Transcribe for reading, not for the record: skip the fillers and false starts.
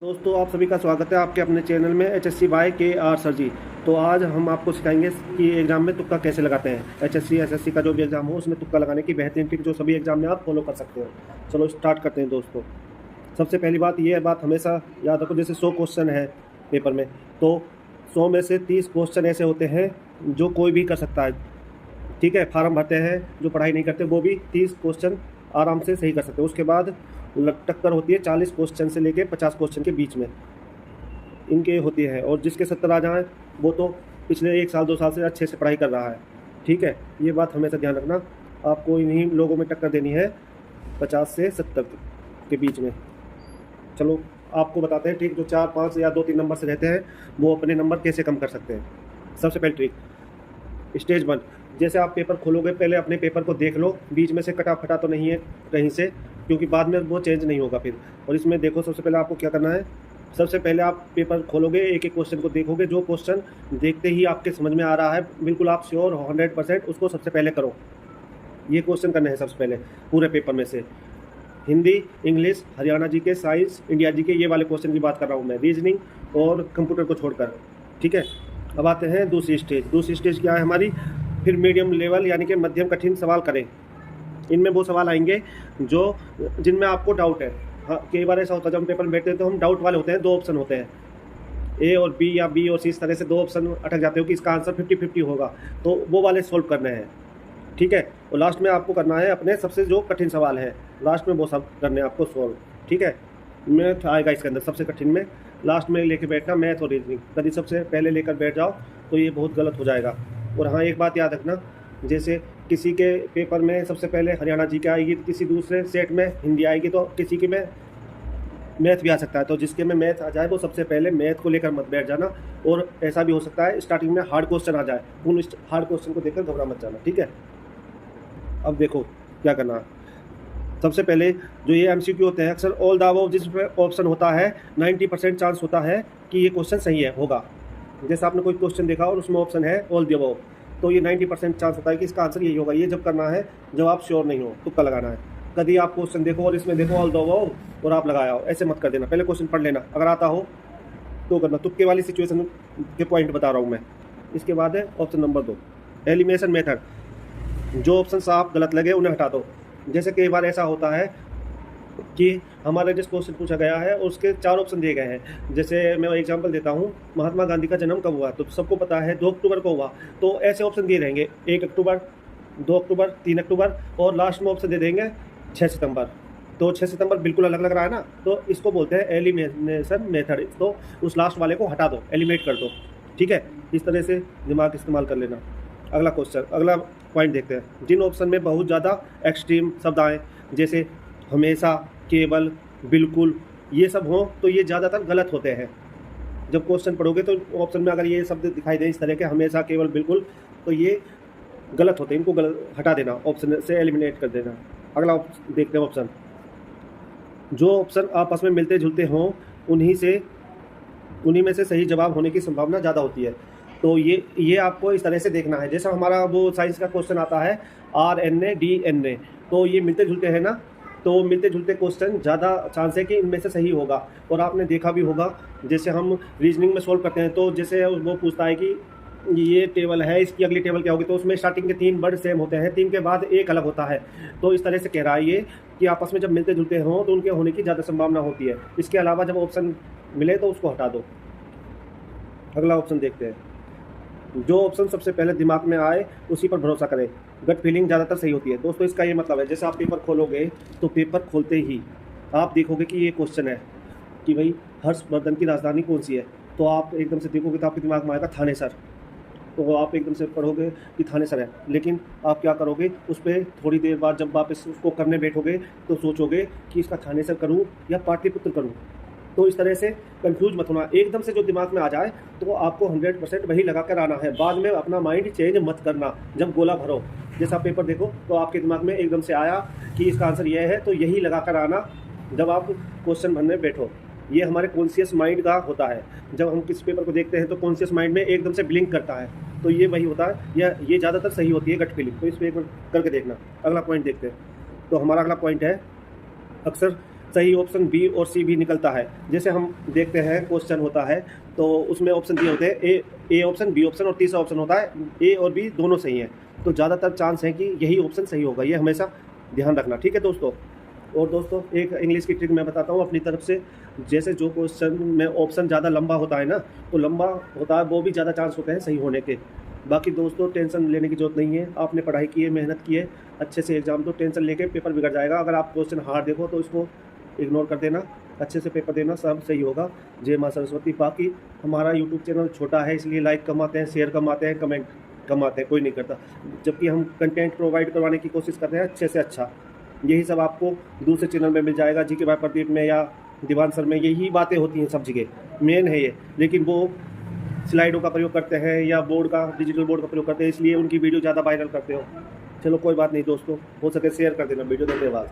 दोस्तों आप सभी का स्वागत है आपके अपने चैनल में HSC बाय KR सर जी। तो आज हम आपको सिखाएंगे कि एग्ज़ाम में तुक्का कैसे लगाते हैं। HSC SSC का जो भी एग्ज़ाम हो उसमें तुक्का लगाने की बेहतरीन ट्रिक जो सभी एग्ज़ाम में आप फॉलो कर सकते हो। चलो स्टार्ट करते हैं दोस्तों। सबसे पहली बात ये बात हमेशा याद रखो, जैसे 100 क्वेश्चन है पेपर में, तो 100 में से 30 क्वेश्चन ऐसे होते हैं जो कोई भी कर सकता है। ठीक है, फार्म भरते हैं जो पढ़ाई नहीं करते वो भी 30 क्वेश्चन आराम से सही कर सकते हैं। उसके बाद टक्कर होती है 40 क्वेश्चन से लेके 50 क्वेश्चन के बीच में इनके होती है, और जिसके 70 आ जाएँ वो तो पिछले 1 साल 2 साल से अच्छे से पढ़ाई कर रहा है। ठीक है, ये बात हमेशा ध्यान रखना, आपको इन्हीं लोगों में टक्कर देनी है 50 से 70 के बीच में। चलो आपको बताते हैं ट्रिक, जो 4 5 या 2 3 नंबर से रहते हैं वो अपने नंबर कैसे कम कर सकते हैं। सबसे पहले ट्रिक, स्टेज 1। जैसे आप पेपर खोलोगे पहले अपने पेपर को देख लो, बीच में से कटा फटा तो नहीं है कहीं से, क्योंकि बाद में वो चेंज नहीं होगा फिर। और इसमें देखो, सबसे पहले आपको क्या करना है, सबसे पहले आप पेपर खोलोगे, एक एक क्वेश्चन को देखोगे, जो क्वेश्चन देखते ही आपके समझ में आ रहा है, बिल्कुल आप श्योर 100% उसको सबसे पहले करो। ये क्वेश्चन करने हैं सबसे पहले पूरे पेपर में से। हिंदी, इंग्लिश, हरियाणा जी के, साइंस, इंडिया जी के, ये वाले क्वेश्चन की बात कर रहा हूँ मैं, रीजनिंग और कंप्यूटर को छोड़कर। ठीक है, अब आते हैं दूसरी स्टेज। दूसरी स्टेज क्या है हमारी, फिर मीडियम लेवल यानी कि मध्यम कठिन सवाल करें। इनमें वो सवाल आएंगे जो जिनमें आपको डाउट है। हाँ, कई बार ऐसा होता है जब हम पेपर में बैठते हैं तो हम डाउट वाले होते हैं, 2 ऑप्शन होते हैं, A और B या B और C, इस तरह से 2 ऑप्शन अटक जाते हो कि इसका आंसर 50-50 होगा, तो वो वाले सोल्व करने हैं। ठीक है, और लास्ट में आपको करना है अपने सबसे जो कठिन सवाल है, लास्ट में वो सब करने हैं आपको सोल्व। ठीक है, मैथ आएगा इसके अंदर सबसे कठिन में, लास्ट में लेके बैठना मैथ और रीजनिंग। कभी सबसे पहले लेकर बैठ जाओ तो ये बहुत गलत हो जाएगा। और हाँ, एक बात याद रखना, जैसे किसी के पेपर में सबसे पहले हरियाणा जी के आएगी, तो किसी दूसरे सेट में हिंदी आएगी, तो किसी के में मैथ भी आ सकता है। तो जिसके में मैथ आ जाए वो सबसे पहले मैथ को लेकर मत बैठ जाना। और ऐसा भी हो सकता है स्टार्टिंग में हार्ड क्वेश्चन आ जाए, उन हार्ड क्वेश्चन को देखकर घबरा मत जाना। ठीक है, अब देखो क्या करना है। सबसे पहले जो ये MCQ होते हैं, अक्सर ऑल द अबव जिस ऑप्शन होता है 90% चांस होता है कि ये क्वेश्चन सही है होगा। जैसे आपने कोई क्वेश्चन देखा और उसमें ऑप्शन है ऑल द अबव, तो ये 90% चांस होता है कि इसका आंसर यही होगा। ये जब करना है जब आप श्योर नहीं हो, तुक्का लगाना है। कभी आप क्वेश्चन देखो और इसमें देखो ऑल द अबव और आप लगाया हो, ऐसे मत कर देना। पहले क्वेश्चन पढ़ लेना, अगर आता हो तो करना। तुक्के वाली सिचुएशन के पॉइंट बता रहा हूँ मैं। इसके बाद है ऑप्शन नंबर 2, एलिमिनेशन मेथड। जो ऑप्शन साफ गलत लगे उन्हें हटा दो। जैसे कई बार ऐसा होता है कि हमारा जिस क्वेश्चन पूछा गया है उसके 4 ऑप्शन दिए गए हैं। जैसे मैं एग्जांपल देता हूँ, महात्मा गांधी का जन्म कब हुआ, तो सबको पता है 2 अक्टूबर को हुआ, तो ऐसे ऑप्शन दिए रहेंगे 1 अक्टूबर, 2 अक्टूबर, 3 अक्टूबर, और लास्ट में ऑप्शन दे देंगे 6 सितंबर। तो 6 सितंबर बिल्कुल अलग लग रहा है ना, तो इसको बोलते हैं एलिमिनेशन मेथड। तो उस लास्ट वाले को हटा दो, एलिमिनेट कर दो। ठीक है, इस तरह से दिमाग इस्तेमाल कर लेना। अगला क्वेश्चन, अगला पॉइंट देखते हैं। जिन ऑप्शन में बहुत ज़्यादा एक्सट्रीम शब्द आए, जैसे हमेशा, केवल, बिल्कुल, ये सब हो, तो ये ज़्यादातर गलत होते हैं। जब क्वेश्चन पढ़ोगे तो ऑप्शन में अगर ये शब्द दिखाई दे इस तरह के, हमेशा, केवल, बिल्कुल, तो ये गलत होते हैं, इनको गलत हटा देना, ऑप्शन से एलिमिनेट कर देना। अगला देखते हैं ऑप्शन, जो ऑप्शन आपस में मिलते जुलते हों उन्हीं में से सही जवाब होने की संभावना ज़्यादा होती है। तो ये आपको इस तरह से देखना है। जैसा हमारा वो साइंस का क्वेश्चन आता है RNA DNA, तो ये मिलते जुलते हैं ना, तो मिलते जुलते क्वेश्चन ज़्यादा चांस है कि इनमें से सही होगा। और आपने देखा भी होगा, जैसे हम रीजनिंग में सोल्व करते हैं, तो जैसे वो पूछता है कि ये टेबल है, इसकी अगली टेबल क्या होगी, तो उसमें स्टार्टिंग के 3 वर्ड सेम होते हैं, 3 के बाद एक अलग होता है। तो इस तरह से कह रहा है ये कि आपस में जब मिलते जुलते हों तो उनके होने की ज़्यादा संभावना होती है। इसके अलावा जब ऑप्शन मिले तो उसको हटा दो। अगला ऑप्शन देखते हैं, जो ऑप्शन सबसे पहले दिमाग में आए उसी पर भरोसा करें। गट फीलिंग ज़्यादातर सही होती है। दोस्तों इसका ये मतलब है, जैसे आप पेपर खोलोगे तो पेपर खोलते ही आप देखोगे कि ये क्वेश्चन है कि भाई हर्षवर्धन की राजधानी कौन सी है, तो आप एकदम से देखोगे तो आपके दिमाग में आएगा थानेसर, तो आप एकदम से पढ़ोगे कि थानेसर है। लेकिन आप क्या करोगे, उस पर थोड़ी देर बाद जब वापस उसको करने बैठोगे तो सोचोगे कि इसका थानेसर करूँ या पाटलिपुत्र करूँ। तो इस तरह से कंफ्यूज मत होना, एकदम से जो दिमाग में आ जाए तो आपको 100% वही लगा कर आना है। बाद में अपना माइंड चेंज मत करना। जब गोला भरो, जैसा पेपर देखो तो आपके दिमाग में एकदम से आया कि इसका आंसर यह है, तो यही लगा कर आना जब आप क्वेश्चन भरने बैठो। ये हमारे कॉन्शियस माइंड का होता है। जब हम किसी पेपर को देखते हैं तो कॉन्शियस माइंड में एकदम से ब्लिंक करता है, तो ये वही होता है, या ये ज़्यादातर सही होती है गट फीलिंग। तो इस पर एक बार करके देखना। अगला पॉइंट देखते हैं, तो हमारा अगला पॉइंट है, अक्सर सही ऑप्शन बी और सी भी निकलता है। जैसे हम देखते हैं क्वेश्चन होता है तो उसमें ऑप्शन दिए होते हैं ए ऑप्शन, बी ऑप्शन और तीसरा ऑप्शन होता है ए और बी दोनों सही हैं। तो ज़्यादातर चांस है कि यही ऑप्शन सही होगा, ये हमेशा ध्यान रखना, ठीक है दोस्तों। और दोस्तों एक इंग्लिश की ट्रिक मैं बताता हूँ अपनी तरफ से। जैसे जो क्वेश्चन में ऑप्शन ज़्यादा लंबा होता है ना, तो लंबा होता है वो भी ज़्यादा चांस होते हैं सही होने के। बाकी दोस्तों टेंशन लेने की ज़रूरत नहीं है, आपने पढ़ाई की है, मेहनत की है अच्छे से एग्जाम, तो टेंशन लेके पेपर बिगड़ जाएगा। अगर आप क्वेश्चन हार्ड देखो तो इसको इग्नोर कर देना, अच्छे से पेपर देना, सब सही होगा। जय माँ सरस्वती। बाकी हमारा यूट्यूब चैनल छोटा है इसलिए लाइक कम आते हैं, शेयर कम आते हैं, कमेंट कम आते हैं, कोई नहीं करता, जबकि हम कंटेंट प्रोवाइड करवाने की कोशिश करते हैं अच्छे से अच्छा। यही सब आपको दूसरे चैनल में मिल जाएगा, जी के भाई प्रदीप में या दीवान सर में, यही बातें होती हैं सब जगह, मेन है ये। लेकिन वो स्लाइडों का प्रयोग करते हैं या बोर्ड का, डिजिटल बोर्ड का प्रयोग करते हैं, इसलिए उनकी वीडियो ज़्यादा वायरल करते हो। चलो कोई बात नहीं दोस्तों, हो सके शेयर कर देना वीडियो। धन्यवाद।